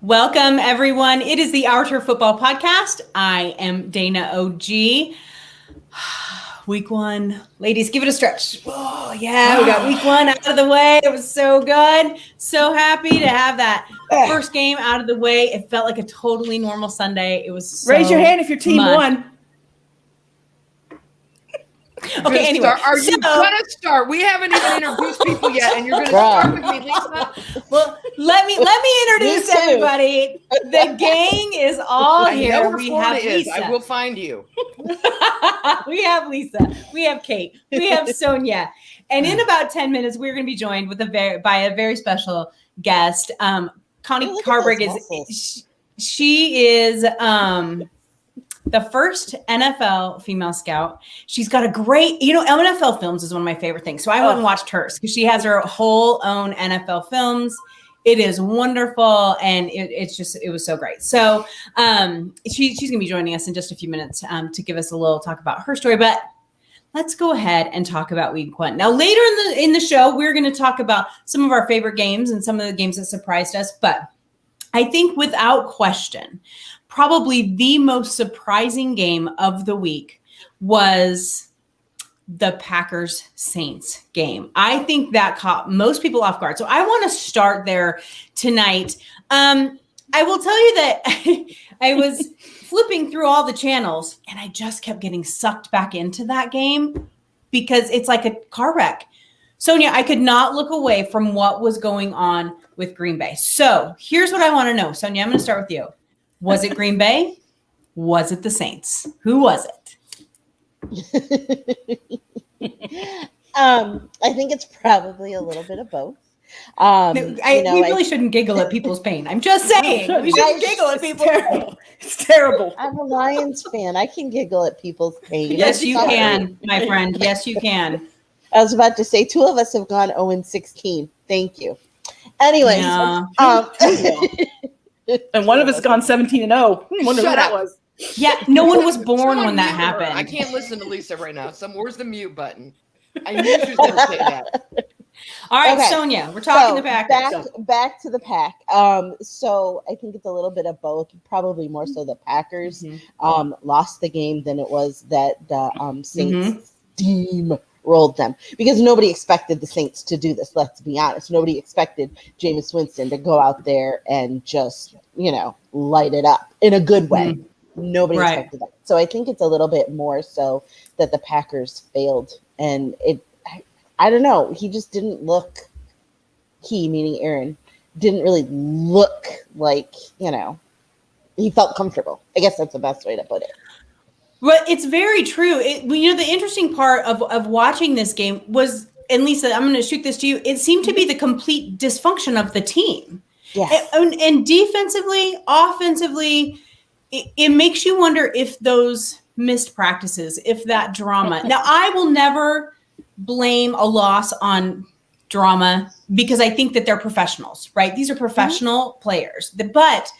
Welcome, everyone. It is the Our Turf Football Podcast. I am Dana OG. Week one. Ladies, give it a stretch. Oh, yeah. We got week one out of the way. It was so good. So happy to have that first game out of the way. It felt like a totally normal Sunday. It was so Raise your hand if your team won. Okay, anyway. Are you going to start? We haven't even introduced people yet, and you're going to start with me, Lisa? Well, let me introduce everybody. The gang is all here. We have Lisa. I will find you. We have Lisa. We have Kate. We have Sonia. And in about 10 minutes, we're going to be joined with by a very special guest. Connie Carberg she is the first NFL female scout. She's got a great, NFL Films is one of my favorite things. So I went and watched hers because she has her whole own NFL Films. It is wonderful. And it was so great. So she's going to be joining us in just a few minutes to give us a little talk about her story. But let's go ahead and talk about week one. Now, later in the show, we're going to talk about some of our favorite games and some of the games that surprised us. But I think without question, probably the most surprising game of the week was the Packers-Saints game. I think that caught most people off guard. So I want to start there tonight. I will tell you that I was flipping through all the channels and I just kept getting sucked back into that game because it's like a car wreck. Sonia, I could not look away from what was going on with Green Bay. So here's what I want to know. Sonia, I'm going to start with you. Was it Green Bay? Was it the Saints? Who was it? I think it's probably a little bit of both. We really shouldn't giggle at people's pain. I'm just saying. We shouldn't giggle at people. It's terrible. I'm a Lions fan. I can giggle at people's pain. Yes, you can, my friend. Yes, you can. I was about to say 2 of us have gone 0-16. Thank you. Anyways. Yeah. And one of us gone 17-0. Wonder who that was. Yeah, no one was born when that happened. I can't listen to Lisa right now. Where's the mute button? I knew she was going to say that. All right, okay. Sonia, we're talking the Packers. Back to the Pack. So I think it's a little bit of both. Probably more so the Packers lost the game than it was that the Saints team rolled them, because nobody expected the Saints to do this. Let's be honest. Nobody expected Jameis Winston to go out there and just, light it up in a good way. Nobody expected that. So I think it's a little bit more so that the Packers failed, and I don't know. He just didn't look, meaning Aaron, didn't really look like, he felt comfortable. I guess that's the best way to put it. Well, it's very true. The interesting part of watching this game was, and Lisa, I'm going to shoot this to you. It seemed to be the complete dysfunction of the team. Yes. And defensively, offensively, it makes you wonder if those missed practices, if that drama. Now, I will never blame a loss on drama because I think that they're professionals, right? These are professional players. But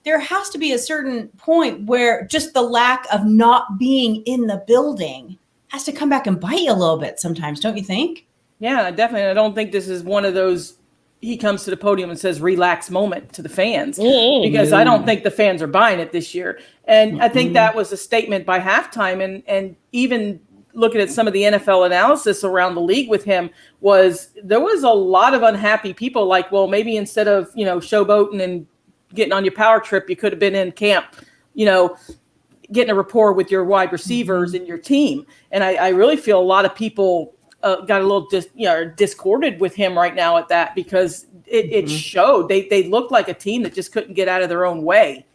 there has to be a certain point where just the lack of not being in the building has to come back and bite you a little bit sometimes, don't you think? Yeah, definitely. I don't think this is one of those he comes to the podium and says relax moment to the fans, because I don't think the fans are buying it this year. And I think that was a statement by halftime, and even looking at some of the NFL analysis around the league with him, there was a lot of unhappy people, like, well, maybe instead of, showboating and getting on your power trip, you could have been in camp, getting a rapport with your wide receivers and your team. And I really feel a lot of people got a little discorded with him right now at that, because it showed. They looked like a team that just couldn't get out of their own way.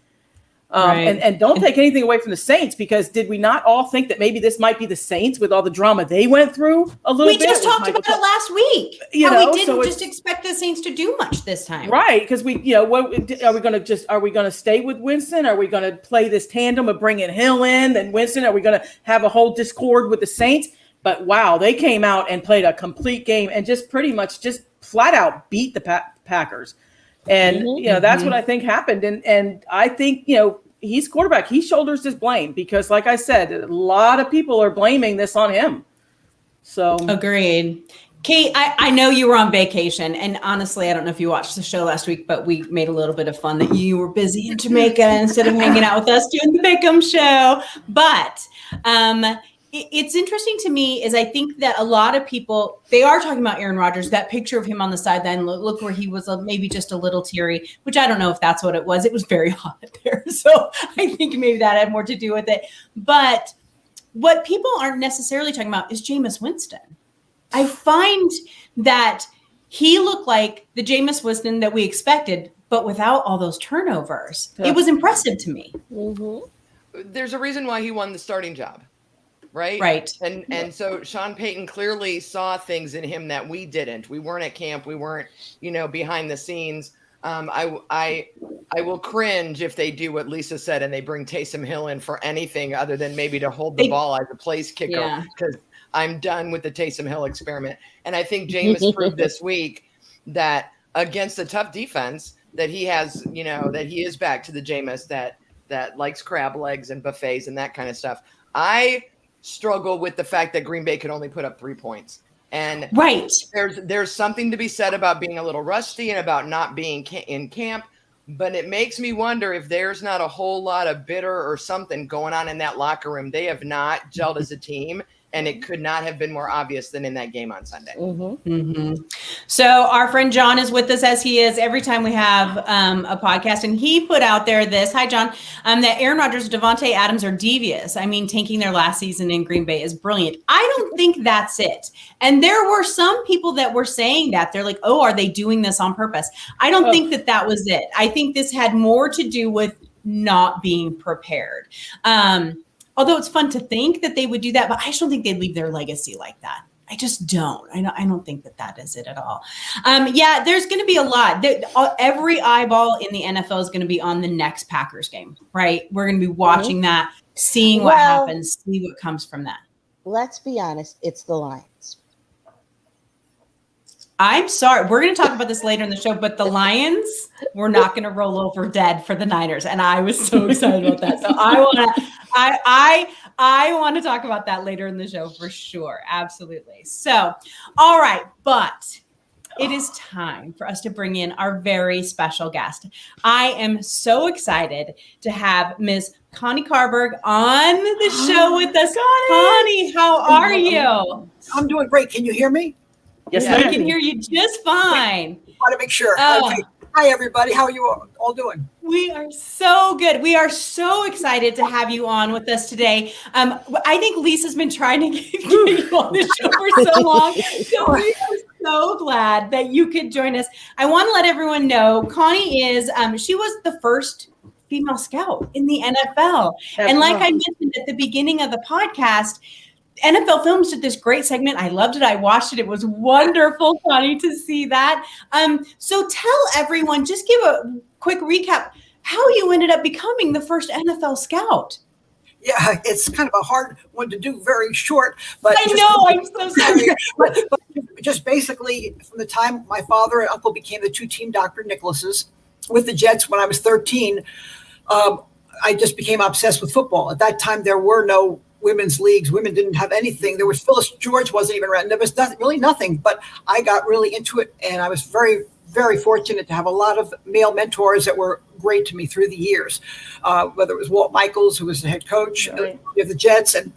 And don't take anything away from the Saints, because did we not all think that maybe this might be the Saints with all the drama they went through a little bit? We just talked about it last week. We didn't just expect the Saints to do much this time. Right. Because are we going to stay with Winston? Are we going to play this tandem of bringing Hill in and Winston? Are we going to have a whole discord with the Saints? But wow, they came out and played a complete game and just pretty much just flat out beat the Packers. And, that's what I think happened. And I think, he's quarterback. He shoulders his blame, because, like I said, a lot of people are blaming this on him. So agreed. Kate, I know you were on vacation, and honestly, I don't know if you watched the show last week, but we made a little bit of fun that you were busy in Jamaica instead of hanging out with us doing the Bickham show. But it's interesting to me is I think that a lot of people, they are talking about Aaron Rodgers, that picture of him on the sideline, look where he was maybe just a little teary, which I don't know if that's what it was. It was very hot there. So I think maybe that had more to do with it. But what people aren't necessarily talking about is Jameis Winston. I find that he looked like the Jameis Winston that we expected, but without all those turnovers. Yeah. It was impressive to me. Mm-hmm. There's a reason why he won the starting job, right? Right. And so Sean Payton clearly saw things in him that we didn't. We weren't at camp. We weren't, behind the scenes. I will cringe if they do what Lisa said and they bring Taysom Hill in for anything other than maybe to hold the ball as a place kicker, because I'm done with the Taysom Hill experiment. And I think Jameis proved this week that against a tough defense that he has, that he is back to the Jameis that likes crab legs and buffets and that kind of stuff. I struggle with the fact that Green Bay could only put up 3 points. And there's something to be said about being a little rusty and about not being in camp. But it makes me wonder if there's not a whole lot of bitter or something going on in that locker room. They have not gelled as a team, and it could not have been more obvious than in that game on Sunday. Mm-hmm. Mm-hmm. So our friend John is with us, as he is every time we have a podcast, and he put out there this, hi John, that Aaron Rodgers, Devontae Adams are devious. I mean, tanking their last season in Green Bay is brilliant. I don't think that's it. And there were some people that were saying that. They're like, oh, are they doing this on purpose? I don't think that was it. I think this had more to do with not being prepared. Although it's fun to think that they would do that, but I just don't think they'd leave their legacy like that. I just don't. I don't think that is it at all. There's going to be a lot. Every eyeball in the NFL is going to be on the next Packers game, right? We're going to be watching that, seeing what happens, see what comes from that. Let's be honest. It's the Lions. I'm sorry. We're going to talk about this later in the show, but the Lions were not going to roll over dead for the Niners. And I was so excited about that. So I want to talk about that later in the show for sure. Absolutely. So, all right. But it is time for us to bring in our very special guest. I am so excited to have Ms. Connie Carberg on the show with us. Connie, how are you? I'm doing great. Can you hear me? Yes, I can hear you just fine. I want to make sure. Okay. Hi, everybody. How are you all doing? We are so good. We are so excited to have you on with us today. I think Lisa's been trying to get you on the show for so long. So we are so glad that you could join us. I want to let everyone know Connie is, she was the first female scout in the NFL. And like I mentioned at the beginning of the podcast, NFL Films did this great segment. I loved it. I watched it. It was wonderful, Connie, to see that. So tell everyone, just give a quick recap how you ended up becoming the first NFL scout. Yeah, it's kind of a hard one to do, very short. But I know, I'm so sorry. but just basically, from the time my father and uncle became the two-team Dr. Nicholases with the Jets when I was 13, I just became obsessed with football. At that time, there were no women's leagues. Women didn't have anything. There was Phyllis George wasn't even around. There was nothing, but I got really into it, and I was very, very fortunate to have a lot of male mentors that were great to me through the years, whether it was Walt Michaels, who was the head coach of the Jets, and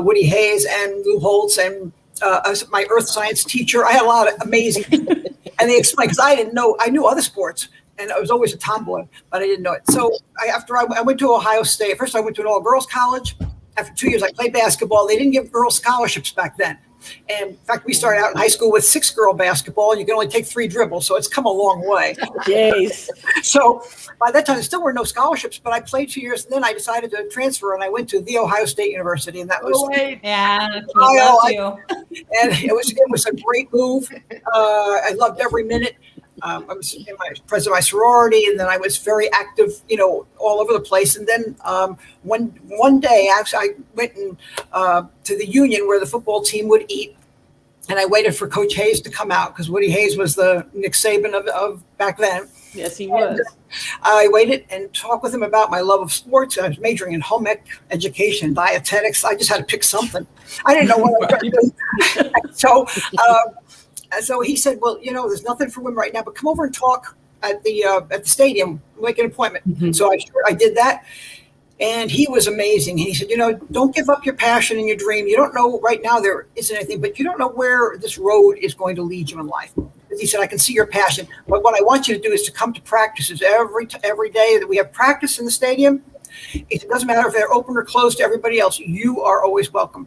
Woody Hayes and Lou Holtz, and my earth science teacher. I had a lot of amazing people. And they explained, because I didn't know, I knew other sports, and I was always a tomboy, but I didn't know it. So after I went to Ohio State, first I went to an all-girls college. After 2 years, I played basketball. They didn't give girls scholarships back then. And in fact, we started out in high school with 6-girl basketball, and you can only take 3 dribbles. So it's come a long way. Jeez. So by that time, there still were no scholarships, but I played 2 years, and then I decided to transfer, and I went to The Ohio State University, and that was Ohio. And it was a great move. I loved every minute. I was president of my sorority, and then I was very active, all over the place. And then one day, actually, I went to the Union where the football team would eat, and I waited for Coach Hayes to come out because Woody Hayes was the Nick Saban of back then. Yes, he was. And I waited and talked with him about my love of sports. I was majoring in home ec education, dietetics. I just had to pick something. I didn't know what I was going to do. So And so he said, well, there's nothing for women right now, but come over and talk at the stadium, make an appointment. So I did that. And he was amazing. He said, don't give up your passion and your dream. You don't know right now there isn't anything, but you don't know where this road is going to lead you in life. He said, I can see your passion. But what I want you to do is to come to practices every day that we have practice in the stadium. It doesn't matter if they're open or closed to everybody else. You are always welcome.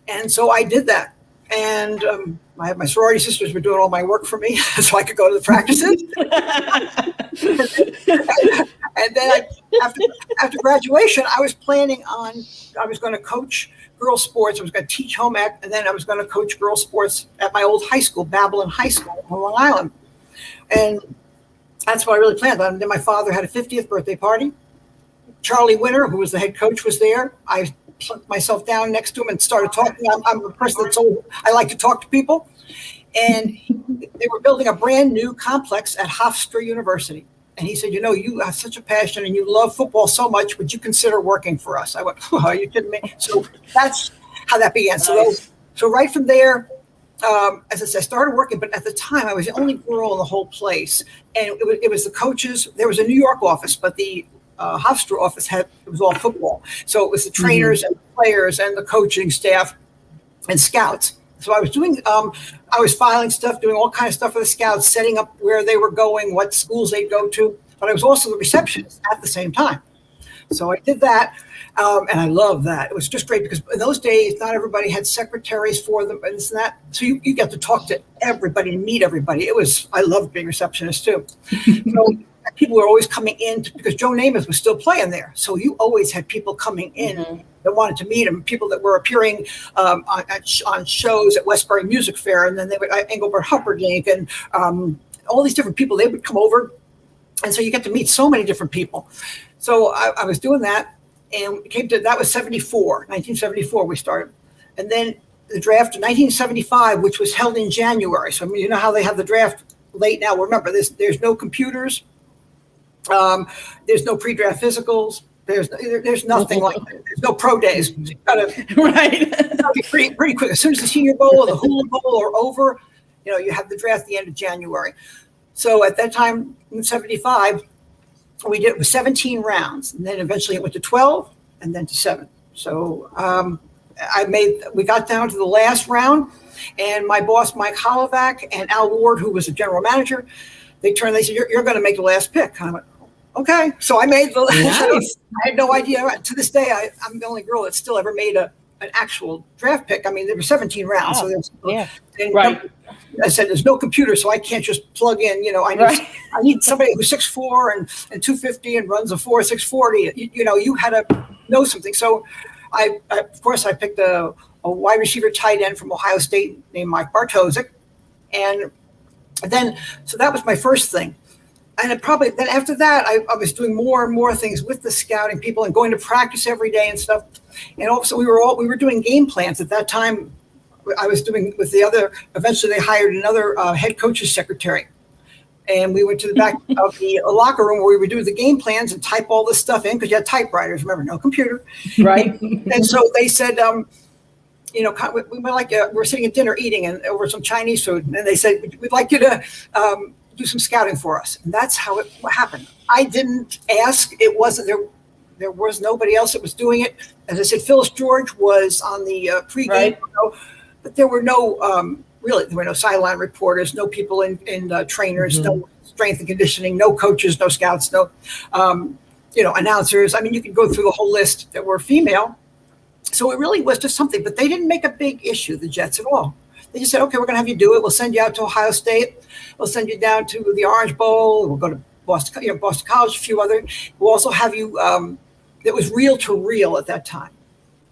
And so I did that. And my sorority sisters were doing all my work for me so I could go to the practices. And then after graduation, I was planning on, I was going to coach girls sports. I was going to teach home ec, and then I was going to coach girls sports at my old high school, Babylon High School on Long Island. And that's what I really planned on. And then my father had a 50th birthday party. Charlie Winter, who was the head coach, was there. I plunked myself down next to him and started talking. I'm a person that's I like to talk to people. And they were building a brand new complex at Hofstra University. And he said, you have such a passion and you love football so much. Would you consider working for us? I went, oh, are you kidding me? So that's how that began. Nice. So right from there, as I said, I started working. But at the time, I was the only girl in the whole place. And it was the coaches. There was a New York office, but the Hofstra office it was all football. So it was the trainers and the players and the coaching staff and scouts. So I was doing, I was filing stuff, doing all kinds of stuff for the scouts, setting up where they were going, what schools they'd go to. But I was also the receptionist at the same time. So I did that, and I loved that. It was just great because in those days, not everybody had secretaries for them and this and that. So you got to talk to everybody and meet everybody. I loved being a receptionist too. So people were always coming in because Joe Namath was still playing there. So you always had people coming in that wanted to meet him, people that were appearing on shows at Westbury Music Fair, and then they would Engelbert Humperdinck and all these different people. They would come over, and so you get to meet so many different people. So I was doing that, and that was 1974 we started, and then the draft in 1975, which was held in January. So I mean, you know how they have the draft late now. Remember, there's no computers. There's no pre-draft physicals. There's nothing like that. There's no pro days. You gotta be pretty quick. As soon as the Senior Bowl or the Hula Bowl are over, you have the draft at the end of January. So at that time in 75, we did it with 17 rounds, and then eventually it went to 12, and then to 7. So we got down to the last round, and my boss Mike Holovac and Al Ward, who was the general manager, they said, "You're going to make the last pick." And I went, okay. So I made nice. I had no idea. To this day, I'm the only girl that still ever made an actual draft pick. I mean, there were 17 rounds. So right. I said, there's no computer, so I can't just plug in. I need somebody who's 6'4" and 250 and runs a 4.640. You had to know something. So I of course, I picked a wide receiver tight end from Ohio State named Mike Bartosik. And then, so that was my first thing. And then after that, I was doing more and more things with the scouting people and going to practice every day and stuff. And also we were doing game plans at that time. I was doing with the other, eventually they hired another head coach's secretary. And we went to the back of the locker room where we would do the game plans and type all this stuff in because you had typewriters, remember, no computer. Right. And so they said, we're sitting at dinner eating and over some Chinese food. And they said, we'd like you to do some scouting for us. And that's how it happened. I didn't ask. It wasn't there was nobody else that was doing it. As I said, Phyllis George was on the pregame, right. But there were no sideline reporters, no people in trainers, no strength and conditioning, no coaches, no scouts, no announcers. I mean, you could go through the whole list that were female. So it really was just something, but they didn't make a big issue, the Jets, at all. They just said, okay, we're going to have you do it. We'll send you out to Ohio State. We'll send you down to the Orange Bowl. We'll go to Boston College, a few other. We'll also have you, it was reel to reel at that time,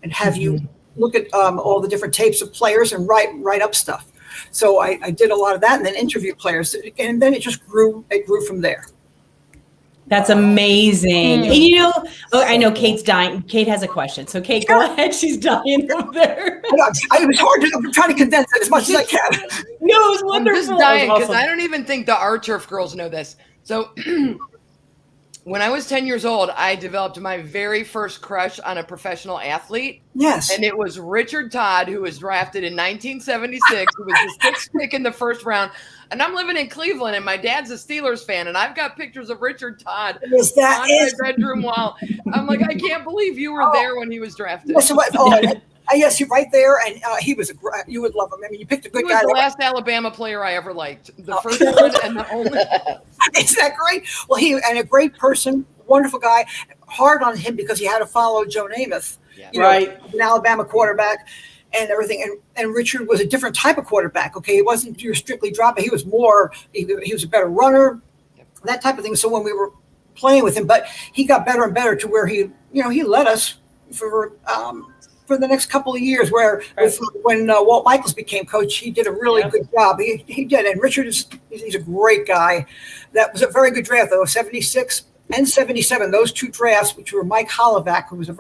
and have you look at all the different tapes of players and write up stuff. So I did a lot of that and then interview players. And then it just grew. It grew from there. That's amazing. And I know Kate's dying. Kate has a question. So Kate, go ahead. She's dying over there. It was hard. I'm trying to condense it as much as I can. No, it was wonderful. I'm just dying because I don't even think the Our Turf girls know this. So when I was 10 years old, I developed my very first crush on a professional athlete. Yes. And it was Richard Todd, who was drafted in 1976. He was the 6th pick in the first round. And I'm living in Cleveland, and my dad's a Steelers fan, and I've got pictures of Richard Todd on my bedroom wall. I'm like, I can't believe you were there when he was drafted. Yes, you're right there, and he was you would love him. I mean, you picked a good guy. He was the last Alabama player I ever liked. The first one and the only. Isn't that great? Well, a great person, wonderful guy. Hard on him because he had to follow Joe Namath, an Alabama quarterback. And everything, and Richard was a different type of quarterback. Okay, he wasn't your strictly dropping. He was more. He was a better runner, that type of thing. So when we were playing with him, but he got better and better to where he led us for the next couple of years. When Walt Michaels became coach, he did a really good job. He did, and Richard he's a great guy. That was a very good draft though. 76 and 77, those two drafts, which were Mike Holovac, who was a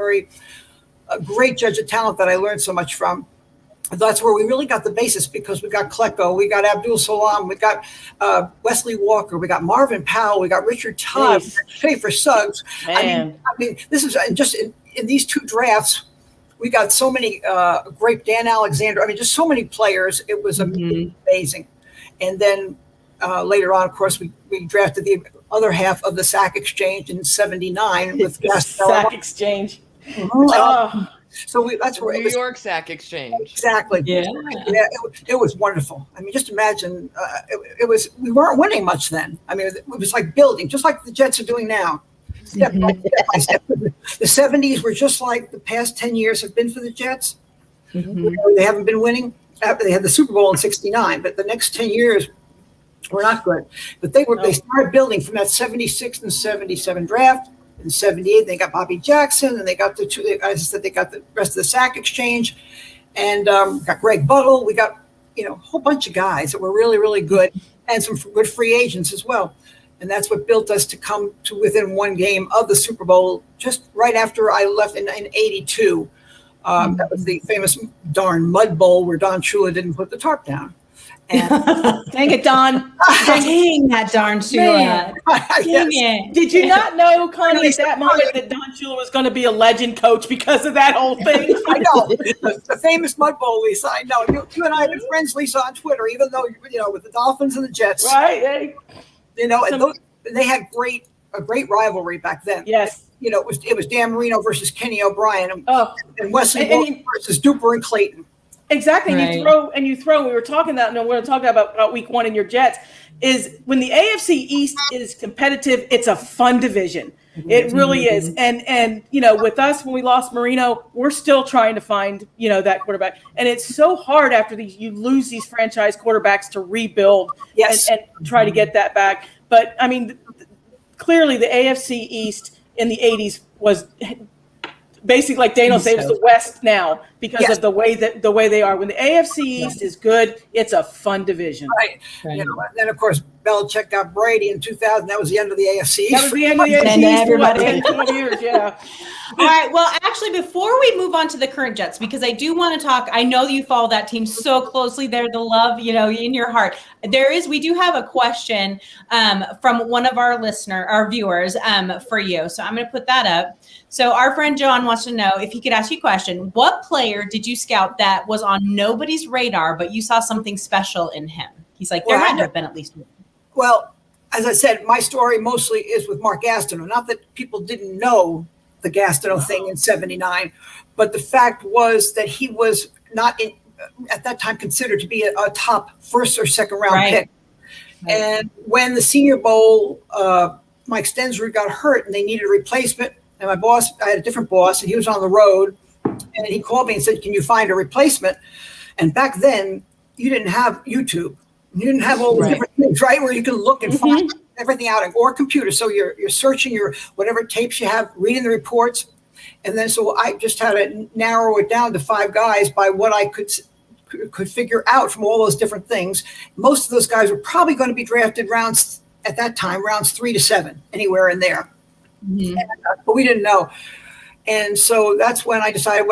great judge of talent that I learned so much from. That's where we really got the basis because we got Klecko, we got Abdul Salam, we got Wesley Walker, we got Marvin Powell, we got Richard Todd, Schaefer Suggs. I mean, this is just in these two drafts, we got so many great Dan Alexander. I mean, just so many players. It was amazing. And then later on, of course, we drafted the other half of the Sack Exchange in '79 with Sack Exchange. So that's where New York Sack Exchange. Exactly. Yeah. It was wonderful. I mean, just imagine we weren't winning much then. I mean, it was like building, just like the Jets are doing now. Step by step. The 70s were just like the past 10 years have been for the Jets. They haven't been winning. They had the Super Bowl in '69, but the next 10 years were not good. But they started building from that 76 and 77 draft. In '78, they got Bobby Jackson, and they got they got the rest of the Sack Exchange, and got Greg Buttle. We got a whole bunch of guys that were really, really good, and some good free agents as well. And that's what built us to come to within one game of the Super Bowl. Just right after I left in '82, that was the famous darn Mud Bowl where Don Shula didn't put the tarp down. And dang it, Don. Dang that darn Shula. Dang it. Did you not know, Connie, at that moment that Don Shula was going to be a legend coach because of that whole thing? I know. The famous Mud Bowl, Lisa. I know. You and I have been friends, Lisa, on Twitter, even though, with the Dolphins and the Jets. Right. And they had a great rivalry back then. Yes. It was Dan Marino versus Kenny O'Brien and Wesley Walker versus Duper and Clayton. Exactly. Right. And you throw, we were talking about, we're going to talk about week one in your Jets, is when the AFC East is competitive, it's a fun division. It really is. And with us, when we lost Marino, we're still trying to find, that quarterback. And it's so hard after you lose these franchise quarterbacks to rebuild and try to get that back. But I mean, clearly the AFC East in the 80s was basically, like Daniel said, it's the West now because of the way they are. When the AFC East is good, it's a fun division. Right. And then of course Belichick got Brady in 2000. That was the end of the AFC East. That was the end of the AFC East for about 10, 20 years. Yeah. All right. Well, actually, before we move on to the current Jets, because I do want to talk, I know you follow that team so closely. They're the love, in your heart. We do have a question from one of our viewers for you. So I'm going to put that up. So our friend John wants to know if he could ask you a question. What player did you scout that was on nobody's radar, but you saw something special in him? He's like, there had to have been at least one. Well, as I said, my story mostly is with Mark Gastineau. Not that people didn't know the Gastineau thing in '79, but the fact was that he was not at that time considered to be a top first or second round pick. Right. And when the Senior Bowl, Mike Stensrud got hurt and they needed a replacement. And my boss, I had a different boss, and he was on the road, and he called me and said, "Can you find a replacement?" And back then, you didn't have YouTube. You didn't have all these different things, right, where you can look and find everything out, or computer. So you're searching your whatever tapes you have, reading the reports, and then so I just had to narrow it down to 5 guys by what I could figure out from all those different things. Most of those guys were probably going to be drafted rounds 3 to 7, anywhere in there. But we didn't know. And so that's when I decided,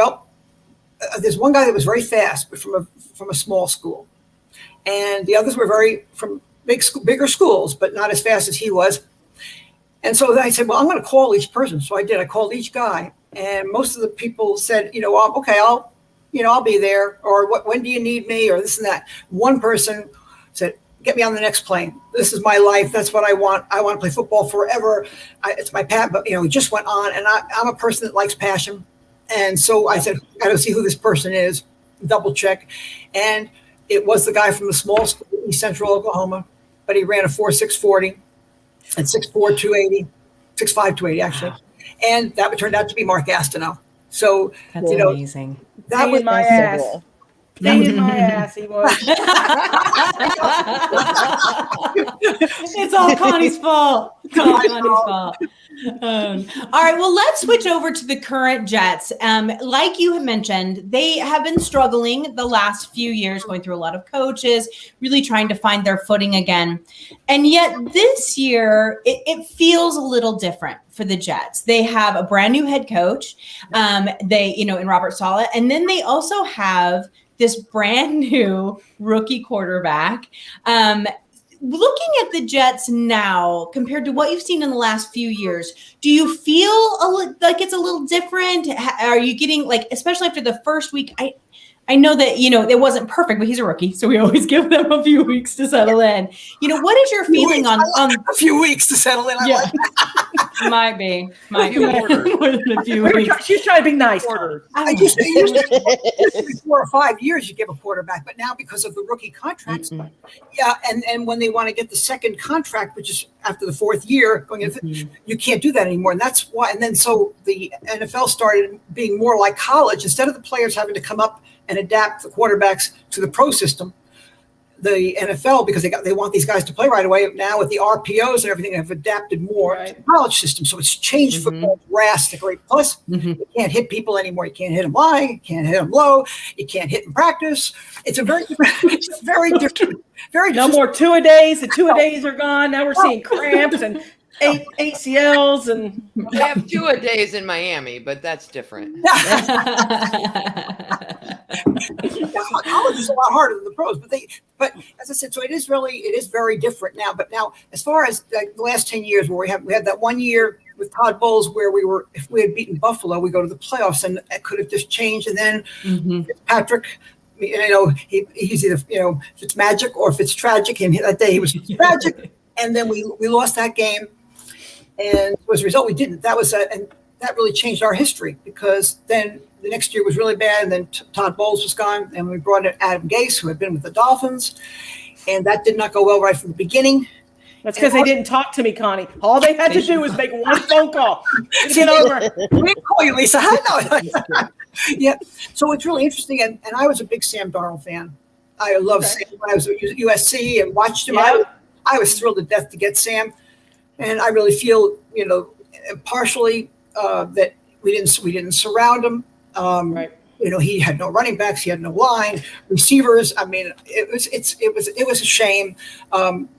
there's one guy that was very fast, but from a small school. And the others were from bigger schools, but not as fast as he was. And so I said, well, I'm going to call each person. So I did. I called each guy, and most of the people said, okay, I'll be there, or when do you need me, or this and that. One person said, get me on the next plane. This is my life. That's what I want. I want to play football forever. It's my path. But, he just went on, and I'm a person that likes passion. And so I said, I got to see who this person is, double check. And it was the guy from the small school, East Central Oklahoma, but he ran a 4.640 and 6'4", 280, 6'5", 280 actually. And that turned out to be Mark Gastineau. So that's amazing. That was my ass. Pain in my ass, he was. It's all Connie's fault. It's all Connie's fault. All right, well, let's switch over to the current Jets. Like you had mentioned, they have been struggling the last few years, going through a lot of coaches, really trying to find their footing again. And yet this year, it feels a little different for the Jets. They have a brand new head coach, in Robert Saleh, and then they also have this brand new rookie quarterback. Looking at the Jets now compared to what you've seen in the last few years, do you feel like it's a little different? Are you getting especially after the first week? I know that, it wasn't perfect, but he's a rookie, so we always give them a few weeks to settle in. What is your feeling on a few weeks to settle in? Yeah. Might be more than a few weeks. She's trying to be nice. I used to 4 or 5 years you give a quarterback, but now because of the rookie contracts, and when they want to get the second contract, which is after the fourth year, you can't do that anymore, and that's why. And then so the NFL started being more like college. Instead of the players having to come up and adapt the quarterbacks to the pro system, the NFL, because they want these guys to play right away, now with the RPOs and everything, have adapted more to the college system. So it's changed football drastically. Plus, you can't hit people anymore. You can't hit them high. You can't hit them low. You can't hit in practice. It's a very different, very different. No more two-a-days. The two-a-days are gone. Now we're seeing cramps and ACLs, and we have 2-a-days in Miami, but that's different. College is a lot harder than the pros, but as I said, so it is very different now. But now, as far as the last 10 years, where we had that 1 year with Todd Bowles where if we had beaten Buffalo, we go to the playoffs, and it could have just changed. And then Patrick, he's either if it's magic or if it's tragic, and that day he was tragic, and then we lost that game. And as a result, we didn't. And that really changed our history, because then the next year was really bad. And then Todd Bowles was gone, and we brought in Adam Gase, who had been with the Dolphins, and that did not go well right from the beginning. That's because they didn't talk to me, Connie. All they had to do was make one phone call to get over. We didn't call you, Lisa. I know. Yeah. So it's really interesting. And I was a big Sam Darnold fan. I loved Sam when I was at USC and watched him. Yeah. I was thrilled to death to get Sam. And I really feel, partially that we didn't surround him. He had no running backs, he had no line, receivers. I mean, it was a shame.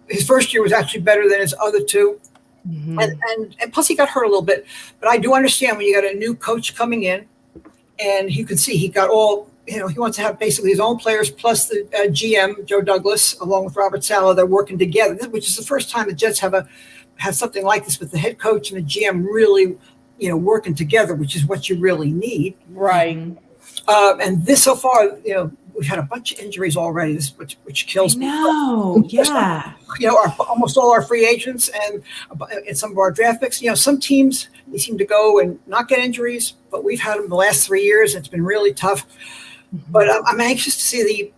His first year was actually better than his other two, and plus he got hurt a little bit. But I do understand when you got a new coach coming in, and you can see he got all. He wants to have basically his own players plus the GM Joe Douglas along with Robert Saleh. They're working together, which is the first time the Jets have something like this with the head coach and the GM really, working together, which is what you really need. Right. And this so far, we've had a bunch of injuries already, which kills me. No, yeah. Almost all our free agents and some of our draft picks. Some teams, they seem to go and not get injuries, but we've had them the last 3 years. It's been really tough. But I'm anxious to see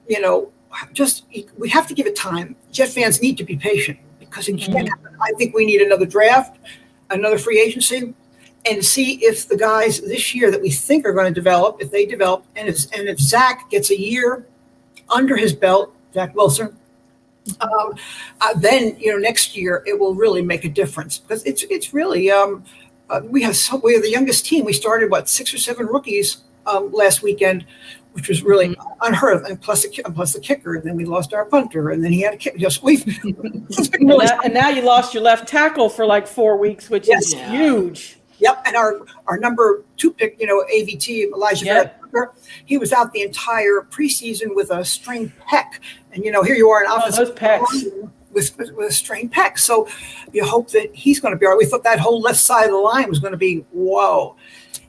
we have to give it time. Jet fans need to be patient, because it can't happen. I think we need another draft, another free agency, and see if the guys this year that we think are going to develop, if they develop, and if Zach gets a year under his belt, Zach Wilson, then next year it will really make a difference, because it's really we have the youngest team. We started 6 or 7 rookies last weekend, which was really unheard of, and plus the kicker, and then we lost our punter, and then he had a kick. And now you lost your left tackle for 4 weeks, which is huge. Yep, and our number 2 pick, AVT Elijah, he was out the entire preseason with a strained pec, and here you are in offensive. Those pecs. with a strained pec. So you hope that he's going to be all right. We thought that whole left side of the line was going to be whoa.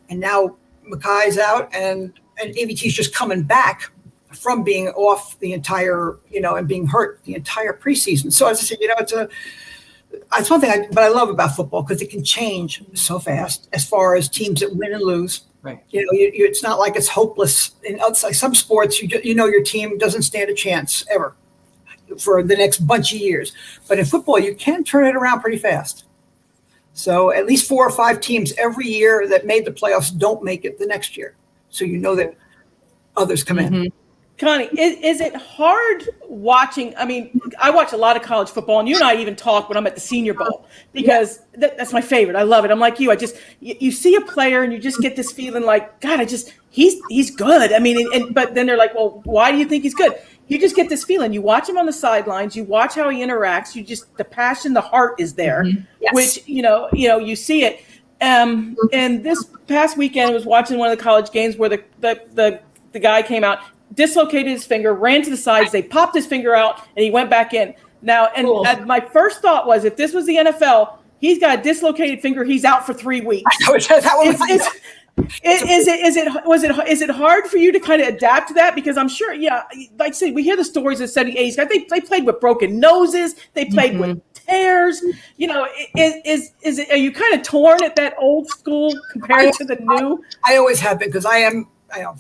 And now Makai's out and AVT's just coming back from being off the entire, and being hurt the entire preseason. So as I said, it's one thing but I love about football because it can change so fast as far as teams that win and lose. Right. It's not like it's hopeless. In outside some sports, your team doesn't stand a chance ever for the next bunch of years. But in football, you can turn it around pretty fast. So at least 4 or 5 teams every year that made the playoffs don't make it the next year. So that others come in. Connie, is it hard watching? I mean, I watch a lot of college football, and you and I even talk when I'm at the Senior Bowl because that's my favorite. I love it. I'm like you. You see a player, and you just get this feeling like, God, he's good. I mean, but then they're like, well, why do you think he's good? You just get this feeling. You watch him on the sidelines. You watch how he interacts. The passion, the heart is there, which you see it. And this past weekend, I was watching one of the college games where the guy came out, dislocated his finger, ran to the sides. They popped his finger out, and he went back in. Now, and my first thought was, if this was the NFL, he's got a dislocated finger. He's out for 3 weeks. Is it hard for you to kind of adapt to that? Because I'm sure, like I say, we hear the stories of 70s guys. They played with broken noses. They played with tears. Are you kind of torn at that old school compared to the new? I always have been because I am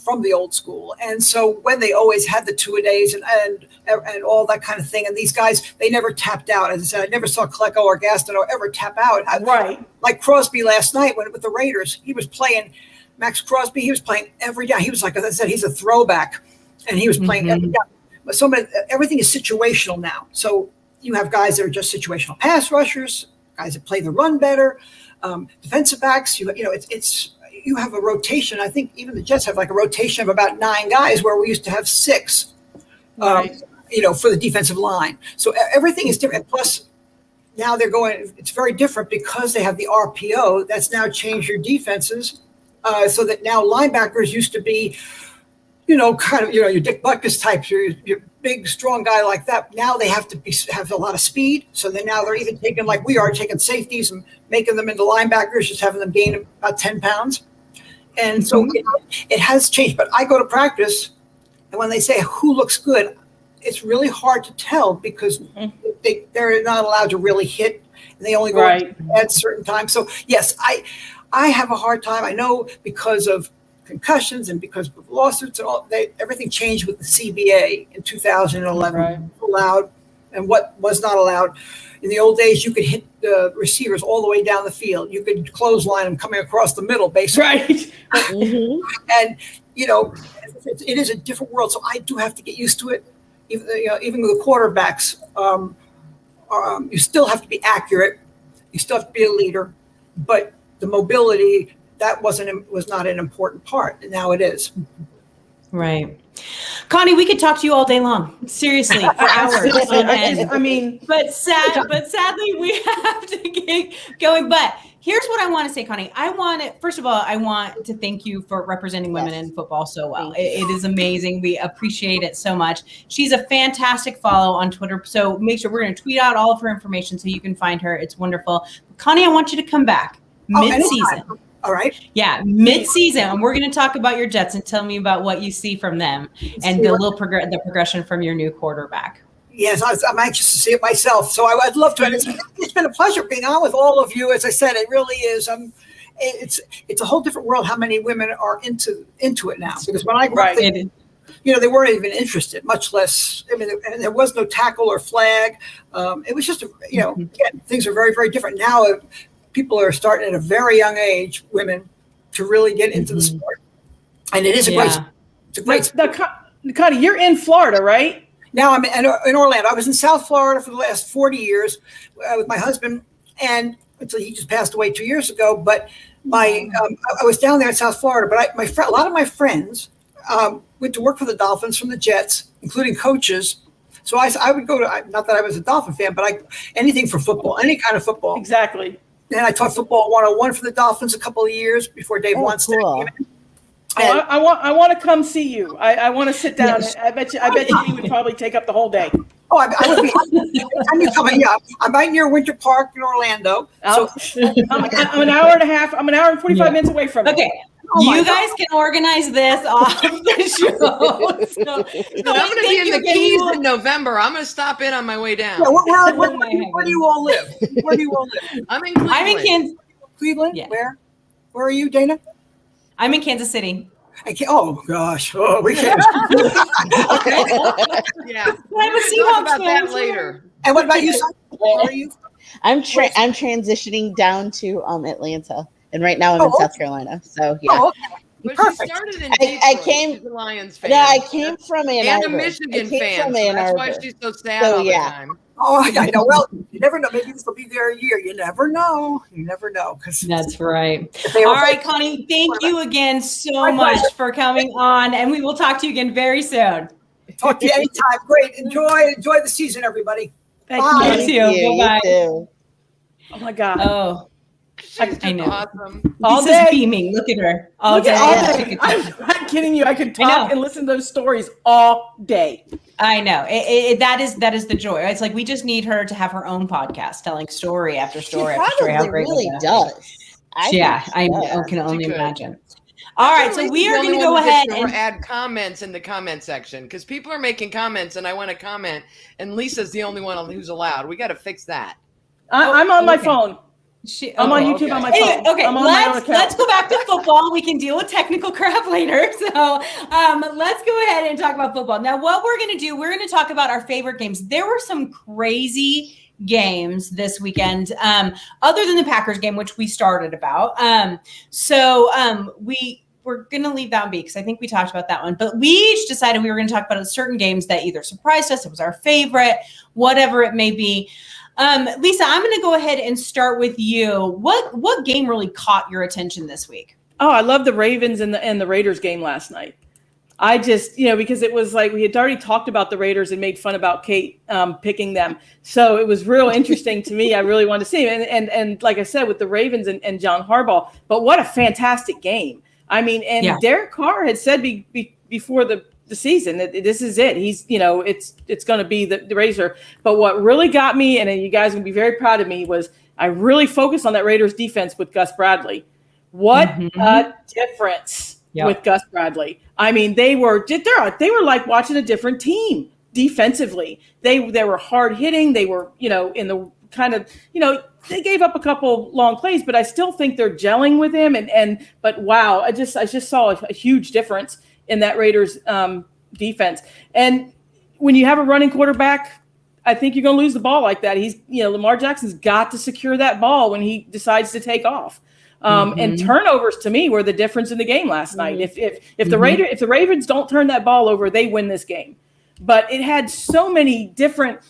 from the old school. And so when they always had the 2-a-days and all that kind of thing, and these guys, they never tapped out. As I said, I never saw Klecko or Gastineau ever tap out. Right. Like Crosby last night with the Raiders, he was playing, Max Crosby, he was playing every down. He was like, as I said, he's a throwback, and he was playing every down. But everything is situational now. So you have guys that are just situational pass rushers, guys that play the run better, defensive backs. You have a rotation. I think even the Jets have like a rotation of about 9 guys where we used to have 6, for the defensive line. So everything is different. Plus, now it's very different because they have the RPO. That's now changed your defenses so that now linebackers used to be, your Dick Butkus types, your big, strong guy like that. Now they have to have a lot of speed. So now they're even taking, like we are, taking safeties and making them into linebackers, just having them gain about 10 pounds. And so it has changed. But I go to practice, and when they say who looks good, it's really hard to tell because they're not allowed to really hit, and they only go at certain times. So yes, I have a hard time. I know because of concussions and because of lawsuits and all, everything changed with the CBA in 2011. Allowed and what was not allowed. In the old days, you could hit the receivers all the way down the field. You could clothesline them coming across the middle, basically. Right. And it is a different world, so I do have to get used to it. Even with the quarterbacks, you still have to be accurate. You still have to be a leader, but the mobility was not an important part. Now it is. Right. Connie, we could talk to you all day long, seriously, for hours. But sadly, we have to get going. But here's what I want to say, Connie. First of all, I want to thank you for representing women in football so well. It is amazing. We appreciate it so much. She's a fantastic follow on Twitter. So make sure we're going to tweet out all of her information so you can find her. It's wonderful. Connie, I want you to come back mid-season. All right. Yeah, mid-season, and we're going to talk about your Jets and tell me about what you see from them and the progression from your new quarterback. Yes, I'm anxious to see it myself. So I'd love to. And it's been a pleasure being on with all of you. As I said, it really is. It's a whole different world. How many women are into it now? Because when I grew up, they weren't even interested. Much less. And there was no tackle or flag. It was just again, things are very, very different now. People are starting at a very young age, women, to really get into the sport. And it is a great sport. Connie, you're in Florida, right? Now I'm in Orlando. I was in South Florida for the last 40 years with my husband, and until he just passed away 2 years ago. But I was down there in South Florida. But a lot of my friends went to work for the Dolphins from the Jets, including coaches. So I would go to, not that I was a Dolphin fan, but anything for football, any kind of football. Exactly. And I taught football 101 for the Dolphins a couple of years before Dave Wannstedt came in. I want to come see you. I want to sit down. I bet you he would probably take up the whole day. Oh, I would be. I'm coming. Yeah, I'm right near Winter Park in Orlando. So I'm an hour and a half. I'm an hour and 45 minutes away from it. Okay. Oh you guys can organize this off the show. So, I'm going to be in the Keys in November. I'm going to stop in on my way down. yeah, where do you all live? Where do you all live? I'm in Cleveland. I'm in Kansas. Cleveland? Yeah. Where are you, Dana? I'm in Kansas City. Oh gosh. Oh, we can't. Yeah. I'm a We'll talk Seahawks about fan. that later. And what about you, son? Where are you? I'm transitioning down to Atlanta, and right now I'm in South Carolina. So yeah. Oh, okay. But Perfect. she started in I Detroit. came- She's a Lions fan. No, I came from Ann and Arbor. a Michigan I came fan. from So Ann that's why Arbor. she's so sad So, all yeah. the time. Oh, I know. Well, you never know. Maybe this will be their year. You never know. You never know. That's right. They All were- right, Connie, thank you again so My much pleasure. for coming on, and we will talk to you again very soon. Talk to you anytime. Great. Enjoy the season, everybody. Thank Bye. you. You too. You Bye-bye. too. Oh my God. Oh, She's just I know. awesome. All Lisa's day. beaming. Look at her. All Look day. at all Yeah. day. I'm not kidding you. I could I know. talk and listen to those stories all day. I know. That is the joy. It's like we just need her to have her own podcast, telling story after She story after story. How probably great really was that? does. Yeah, think I she know, does. can only could. imagine. All right, so we are going to go ahead and add comments in the comment section because people are making comments and I want to comment, and Lisa's the only one who's allowed. We got to fix that. I'm on my okay. phone. I'm on YouTube on my phone. Anyway, okay, I'm on my own account. let's go back to football. We can deal with technical crap later. So let's go ahead and talk about football. Now, what we're going to do, we're going to talk about our favorite games. There were some crazy games this weekend, other than the Packers game, which we started about. We're going to leave that one be because I think we talked about that one. But we each decided we were going to talk about certain games that either surprised us, it was our favorite, whatever it may be. Lisa, I'm going to go ahead and start with you. What game really caught your attention this week? Oh, I love the Ravens and the Raiders game last night. I just, because it was like we had already talked about the Raiders and made fun about Kate picking them. So it was real interesting to me. I really wanted to see him. And like I said, with the Ravens and John Harbaugh, but what a fantastic game. I mean, and Derek Carr had said before the season that this is it. He's, it's going to be the Razor. But what really got me, and you guys will be very proud of me, was I really focused on that Raiders defense with Gus Bradley. What a difference with Gus Bradley. I mean, they were like watching a different team defensively. They were hard hitting. They were, in the kind of, they gave up a couple long plays, but I still think they're gelling with him. But wow, I just saw a huge difference in that Raiders defense. And when you have a running quarterback, I think you're going to lose the ball like that. Lamar Jackson's got to secure that ball when he decides to take off. And turnovers to me were the difference in the game last night. If the Ravens don't turn that ball over, they win this game. But it had so many different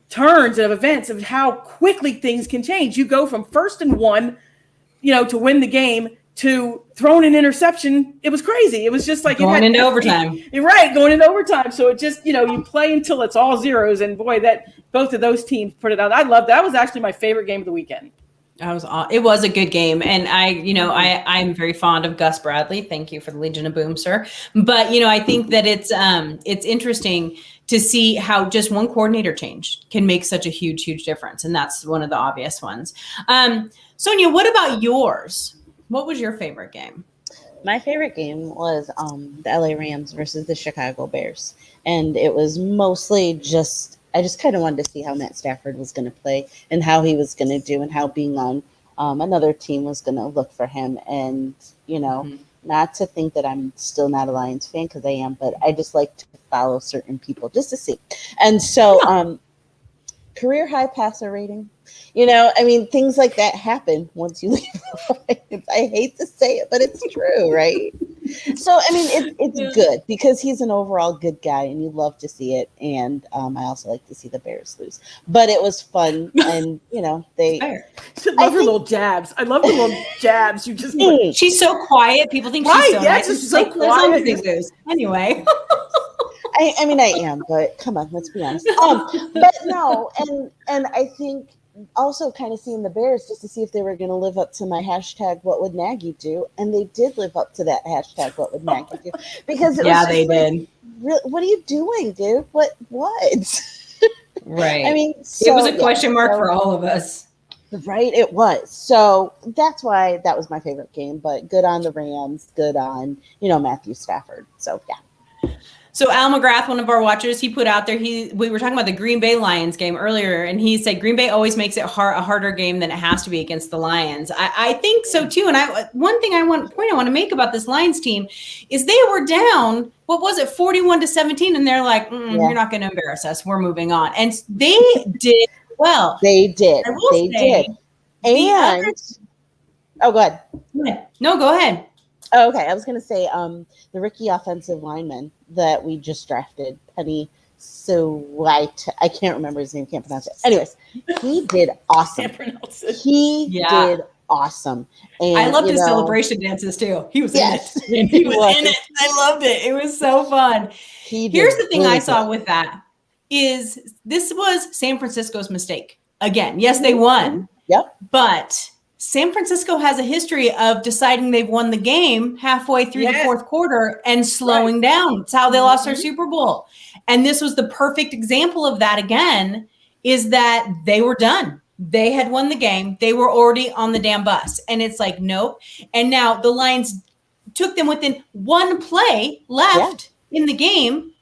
turns of events of how quickly things can change. You go from 1st and 1, to win the game, to throwing an interception. It was crazy. It was just like going into overtime. You're right, going into overtime. So it just, you play until it's all zeros. And boy, that both of those teams put it out. I love that. That was actually my favorite game of the weekend. It was a good game. And I'm very fond of Gus Bradley. Thank you for the Legion of Boom, sir. But, I think that it's interesting to see how just one coordinator change can make such a huge, huge difference. And that's one of the obvious ones. Sonia, what about yours? What was your favorite game? My favorite game was the LA Rams versus the Chicago Bears. And it was mostly I just kind of wanted to see how Matt Stafford was going to play and how he was going to do and how being on another team was going to look for him. And, not to think that I'm still not a Lions fan, because I am, but I just like to follow certain people just to see. And so career high passer rating, things like that happen once you leave the Lions. I hate to say it, but it's true, right? So, it's good because he's an overall good guy and you love to see it. And I also like to see the Bears lose. But it was fun. And, they... I love her little jabs. I love the little jabs. You just... She's so quiet. People think she's so nice. She's so quiet. Anyway. I am, but come on, let's be honest. But no, and I think also kind of seeing the Bears just to see if they were going to live up to my hashtag what would Nagy do, and they did live up to that hashtag what would Nagy do, because it was they did. What are you doing, dude? What Right. I mean, it was a question mark for all of us. Right, it was. So that's why that was my favorite game. But good on the Rams, good on Matthew Stafford. So yeah. So Al McGrath, one of our watchers, he put out there. We were talking about the Green Bay Lions game earlier, and he said Green Bay always makes it a harder game than it has to be against the Lions. I think so too. And one thing I want to make about this Lions team is they were down. What was it, 41-17, and they're like, you're not going to embarrass us. We're moving on, and they did well. They did. They did. And go ahead. No, go ahead. Oh, okay, I was going to say the rookie offensive lineman that we just drafted, Penny White. I can't remember his name. Can't pronounce it. Anyways, he did awesome. Can't pronounce it. He did awesome. And I loved his celebration dances too. He was in it. He was in it. I loved it. It was so fun. Here's the thing I saw with that is this was San Francisco's mistake. Again, yes, they won. Yep. But San Francisco has a history of deciding they've won the game halfway through the fourth quarter and slowing down. It's how they lost their Super Bowl. And this was the perfect example of that again, is that they were done. They had won the game. They were already on the damn bus. And it's like, nope. And now the Lions took them within one play left in the game,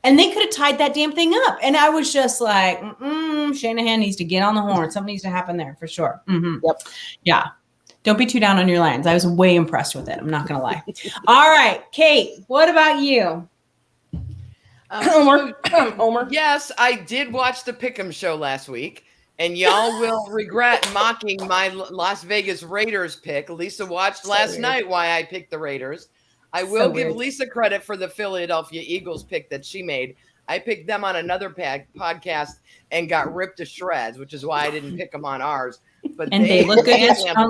and they could have tied that damn thing up. And I was just like, Shanahan needs to get on the horn. Something needs to happen there for sure. Mm-hmm. Yep. Yeah. Don't be too down on your Lions. I was way impressed with it. I'm not going to lie. All right, Kate, what about you? Homer. Yes, I did watch the Pick'em show last week, and y'all will regret mocking my Las Vegas Raiders pick. Lisa watched last night why I picked the Raiders. I will give Lisa credit for the Philadelphia Eagles pick that she made. I picked them on another podcast and got ripped to shreds, which is why I didn't pick them on ours. But they look good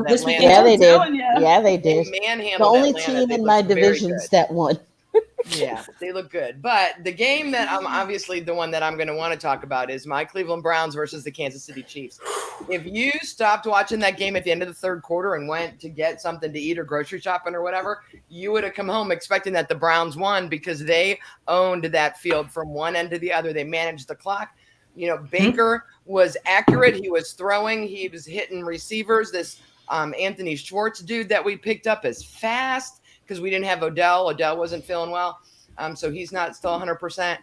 this weekend. Yeah, they did. Yeah, they did. The only team in my divisions that won. Yeah, they look good. But the game that I'm obviously the one that I'm going to want to talk about is my Cleveland Browns versus the Kansas City Chiefs. If you stopped watching that game at the end of the third quarter and went to get something to eat or grocery shopping or whatever, you would have come home expecting that the Browns won because they owned that field from one end to the other. They managed the clock. Baker was accurate. He was throwing. He was hitting receivers. This Anthony Schwartz dude that we picked up is fast, because we didn't have Odell. Odell wasn't feeling well. So he's not still 100%.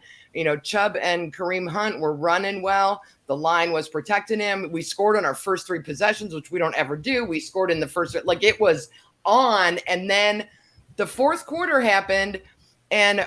Chubb and Kareem Hunt were running well. The line was protecting him. We scored on our first three possessions, which we don't ever do. We scored in the first, it was on. And then the fourth quarter happened. And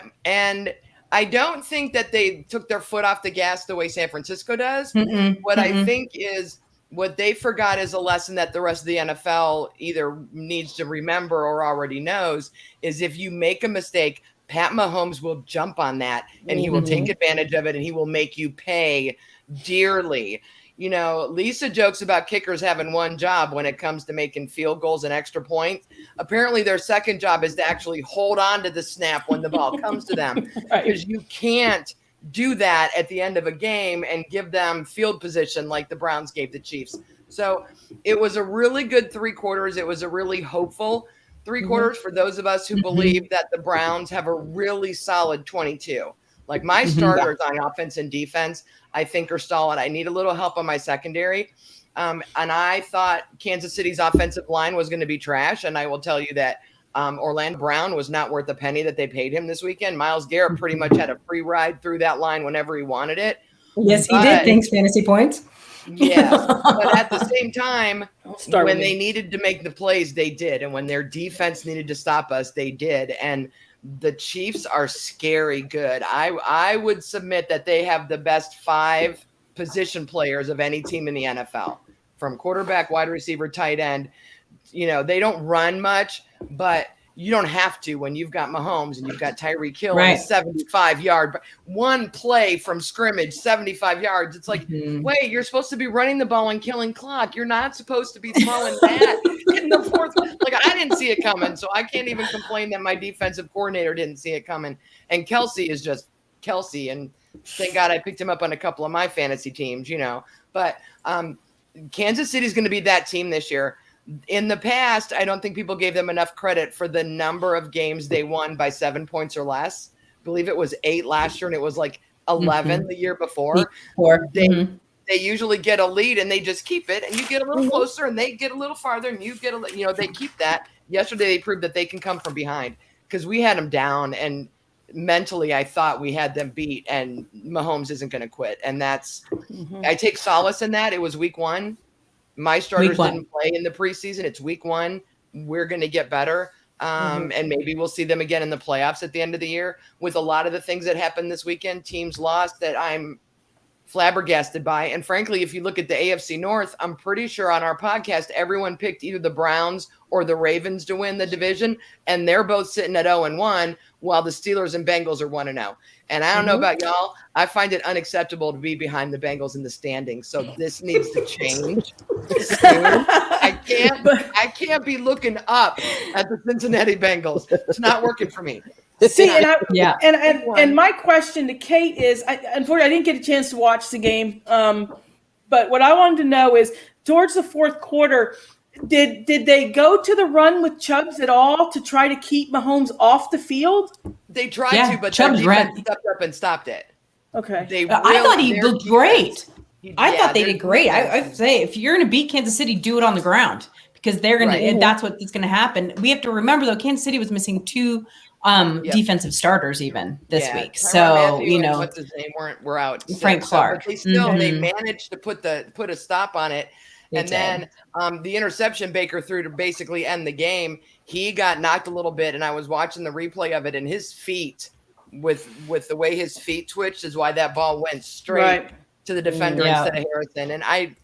I don't think that they took their foot off the gas the way San Francisco does. I think is, what they forgot is a lesson that the rest of the NFL either needs to remember or already knows, is if you make a mistake, Pat Mahomes will jump on that and he will take advantage of it and he will make you pay dearly. Lisa jokes about kickers having one job when it comes to making field goals and extra points. Apparently their second job is to actually hold on to the snap when the ball comes to them, because you can't do that at the end of a game and give them field position like the Browns gave the Chiefs. So it was a really good 3 quarters. It was a really hopeful 3 quarters for those of us who believe that the Browns have a really solid 22. Like my starters on offense and defense, I think are solid. I need a little help on my secondary. And I thought Kansas City's offensive line was going to be trash. And I will tell you that Orlando Brown was not worth a penny that they paid him this weekend. Myles Garrett pretty much had a free ride through that line whenever he wanted it. Yes, he did. Thanks, fantasy points. Yes. But at the same time, when they needed to make the plays, they did. And when their defense needed to stop us, they did. And the Chiefs are scary good. I would submit that they have the best 5 position players of any team in the NFL, from quarterback, wide receiver, tight end. They don't run much, but you don't have to when you've got Mahomes and you've got Tyreek Hill and a 75-yard, one play from scrimmage, 75 yards. It's like, wait, you're supposed to be running the ball and killing clock. You're not supposed to be throwing that in the fourth. I didn't see it coming, so I can't even complain that my defensive coordinator didn't see it coming. And Kelsey is just Kelsey, and thank God I picked him up on a couple of my fantasy teams, But Kansas City is going to be that team this year. In the past, I don't think people gave them enough credit for the number of games they won by 7 points or less. I believe it was 8 last year, and it was like 11 the year before. They usually get a lead and they just keep it, and you get a little closer and they get a little farther, and you get they keep that. Yesterday they proved that they can come from behind, because we had them down, and mentally I thought we had them beat, and Mahomes isn't going to quit. And that's I take solace in that. It was week 1. My starters didn't play in the preseason. It's week 1. We're going to get better. And maybe we'll see them again in the playoffs at the end of the year. With a lot of the things that happened this weekend, teams lost that I'm flabbergasted by. And frankly, if you look at the AFC North, I'm pretty sure on our podcast, everyone picked either the Browns or the Ravens to win the division. And they're both sitting at 0-1, while the Steelers and Bengals are 1-0. And I don't know about y'all, I find it unacceptable to be behind the Bengals in the standings. So this needs to change. I can't be looking up at the Cincinnati Bengals. It's not working for me. See, and my question to Kate is, unfortunately, I didn't get a chance to watch the game. But what I wanted to know is, towards the fourth quarter, did they go to the run with Chubbs at all to try to keep Mahomes off the field? They tried to, but Chubbs stepped up and stopped it. Okay. I thought he looked great. I thought they did great. I'd say if you're going to beat Kansas City, do it on the ground, because they're going to. That's what's going to happen. We have to remember, though, Kansas City was missing 2 defensive starters even this week. So, what's his name? We're out. Frank Clark. But they still they managed to put a stop on it. And then the interception Baker threw to basically end the game, he got knocked a little bit, and I was watching the replay of it, and his feet, with the way his feet twitched, is why that ball went straight to the defender instead of Harrison. And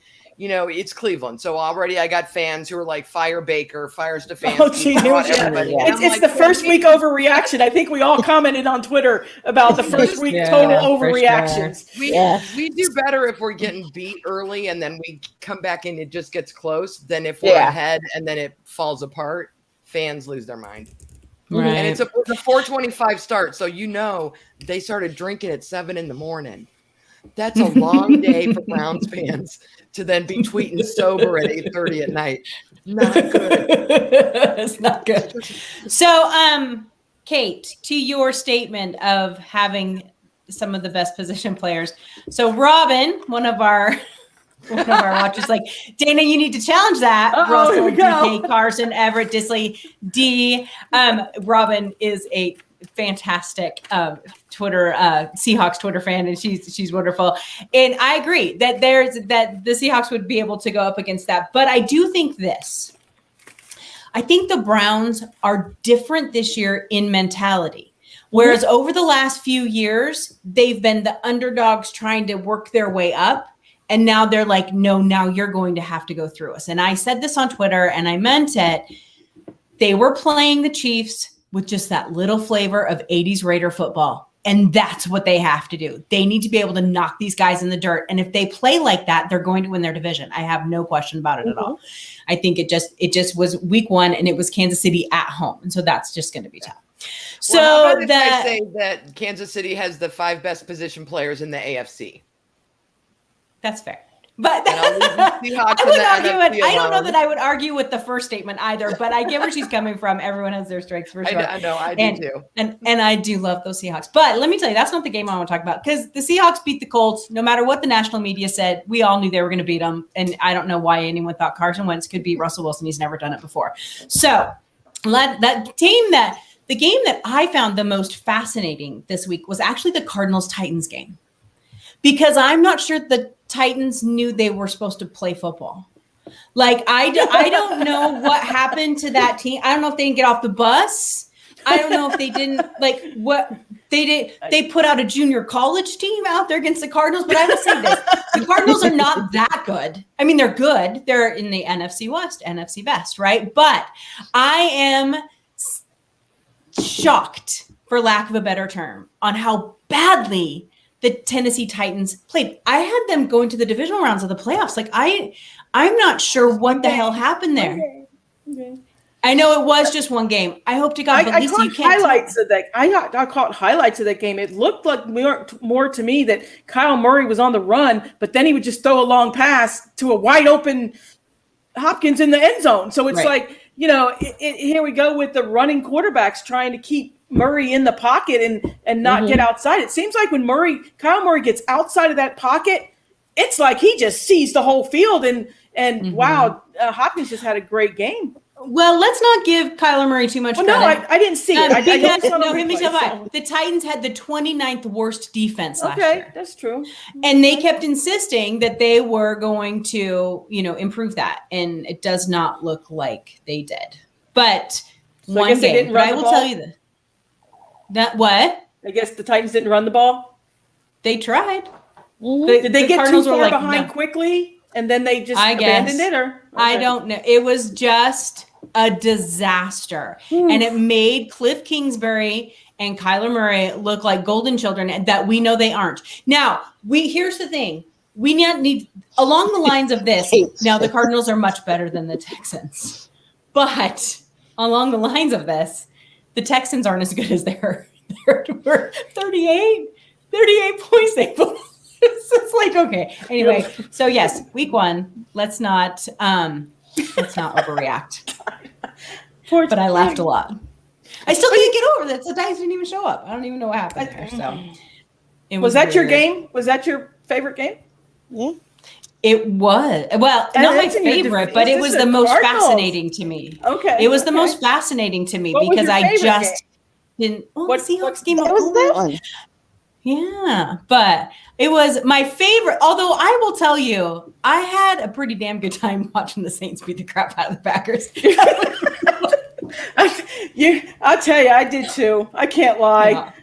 it's Cleveland. So already I got fans who are like, fire Baker, fire Stefanski. Oh, geez, it's the first week overreaction. I think we all commented on Twitter about the first week total overreactions. Sure. We do better if we're getting beat early and then we come back and it just gets close than if we're ahead and then it falls apart. Fans lose their mind. Right. And it's a 4:25 start. So they started drinking at 7 a.m. That's a long day for Browns fans to then be tweeting sober at 8:30 at night. Not good. It's not good. So, Kate, to your statement of having some of the best position players. So Robin, one of our watchers, like, Dana, you need to challenge that. Russell, DK, Carson, Everett, Disley, D. Robin is a fantastic Twitter Seahawks Twitter fan, and she's wonderful. And I agree that the Seahawks would be able to go up against that. But I do think this. I think the Browns are different this year in mentality. Whereas over the last few years, they've been the underdogs trying to work their way up. And now they're like, no, now you're going to have to go through us. And I said this on Twitter, and I meant it. They were playing the Chiefs with just that little flavor of 80s Raider football. And that's what they have to do. They need to be able to knock these guys in the dirt. And if they play like that, they're going to win their division. I have no question about it at all. I think it just was week 1, and it was Kansas City at home. And so that's just going to be tough. So how about if I say that Kansas City has the 5 best position players in the AFC? That's fair. But I would argue I don't know that I would argue with the first statement either, but I get where she's coming from. Everyone has their strengths for sure. I know, I do too. And I do love those Seahawks. But let me tell you, that's not the game I want to talk about, because the Seahawks beat the Colts. No matter what the national media said, we all knew they were going to beat them. And I don't know why anyone thought Carson Wentz could beat Russell Wilson. He's never done it before. So the game that I found the most fascinating this week was actually the Cardinals-Titans game, because I'm not sure the Titans knew they were supposed to play football. Like, I don't know what happened to that team. I don't know if they didn't get off the bus. I don't know if they didn't, like, what they did. They put out a junior college team out there against the Cardinals. But I will say this, the Cardinals are not that good. I mean, they're good. They're in the NFC West, NFC Best, right? But I am shocked, for lack of a better term, on how badly the Tennessee Titans played. I had them going to the divisional rounds of the playoffs. Like, I'm not sure what the hell happened there. Okay. I know it was just one game. I hope to God, but I Lisa, caught you can't highlights of that. I caught highlights of that game. It looked like more to me that Kyle Murray was on the run, but then he would just throw a long pass to a wide open Hopkins in the end zone. So it's like, here we go with the running quarterbacks trying to keep Murray in the pocket and not get outside. It seems like when Kyle Murray gets outside of that pocket, it's like he just sees the whole field and wow, Hopkins just had a great game. Well, let's not give Kyler Murray too much credit. No, I didn't see it. The Titans had the 29th worst defense last year. year. That's true. And they kept insisting that they were going to, improve that. And it does not look like they did. But so one game, I will tell you that what? I guess the Titans didn't run the ball. They tried. Did they get Cardinals too far behind quickly? And then they just abandoned it? Or okay. I don't know. It was just a disaster. And it made Cliff Kingsbury and Kyler Murray look like golden children that we know they aren't. Now, here's the thing. We need along the lines of this. Now, the Cardinals are much better than the Texans. But along the lines of this, the Texans aren't as good as they're 38 points they put. It's like, okay. Anyway, so yes, week 1. Let's not overreact. But I laughed a lot. I still can't get over that. The Titans didn't even show up. I don't even know what happened there. So was that your game? Was that your favorite game? Yeah. It was. Well, not my favorite, but it was the most fascinating to me. Okay. It was the most fascinating to me because I just didn't. Oh, the Seahawks game. What was that one? Yeah, but it was my favorite. Although I will tell you, I had a pretty damn good time watching the Saints beat the crap out of the Packers. I'll tell you, I did too. I can't lie.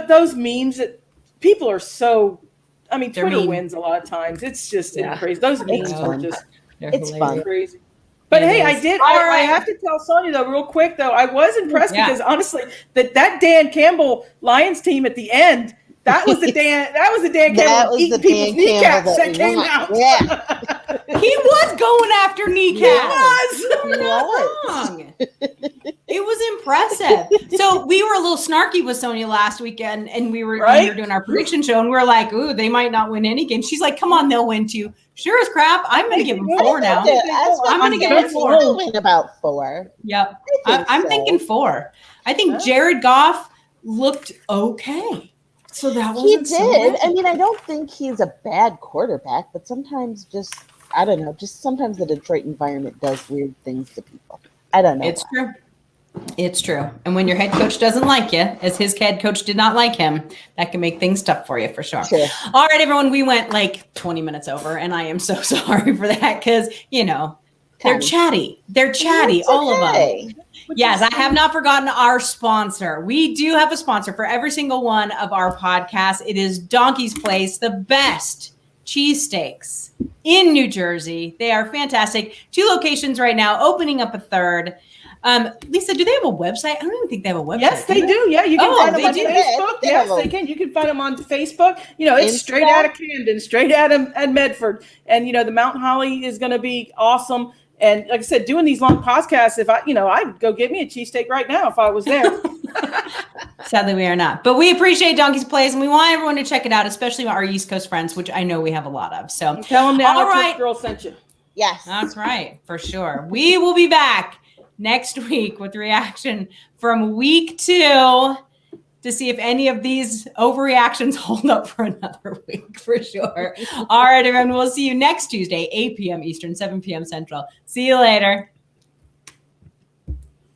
Those memes that people are so. I mean, Twitter wins a lot of times. It's just crazy. Those memes are just. It's fun. Crazy. But hey, I did. I have to tell Sonia though, real quick though, I was impressed because honestly, that Dan Campbell Lions team at the end, that was the Dan Campbell eating people's kneecaps that came out. Yeah. He was going after kneecaps. He was. It was impressive. So we were a little snarky with Sonia last weekend, and we were doing our prediction show, and we were like, "Ooh, they might not win any game." She's like, "Come on, they'll win 2." Sure as crap. I'm going to give them 4 now. I'm going to give them 4. They'll win about 4. Yep. I'm thinking 4. I think Jared Goff looked okay. So that wasn't He did. I mean, I don't think he's a bad quarterback, but sometimes sometimes the Detroit environment does weird things to people. I don't know. It's true. It's true. And when your head coach doesn't like you, as his head coach did not like him, that can make things tough for you for sure. All right, everyone, we went like 20 minutes over, and I am so sorry for that because, they're chatty. They're chatty, all of them. Yes, I have not forgotten our sponsor. We do have a sponsor for every single one of our podcasts. It is Donkey's Place, the best cheesesteaks in New Jersey. They are fantastic. 2 locations right now, opening up a 3rd. Lisa, do they have a website? I don't even think they have a website. Yes, they do. Yeah, you can find them on Facebook. Yes, they can. You can find them on Facebook. It's straight out of Camden, straight out of Medford. And, the Mount Holly is going to be awesome. And like I said, doing these long podcasts, if I'd go get me a cheesesteak right now if I was there. Sadly, we are not. But we appreciate Donkey's Place, and we want everyone to check it out, especially our East Coast friends, which I know we have a lot of. So tell them now our girl sent you. Yes. That's right, for sure. We will be back next week with reaction from week 2 to see if any of these overreactions hold up for another week for sure. All right, everyone. We'll see you next Tuesday, 8 p.m. Eastern, 7 p.m. Central. See you later.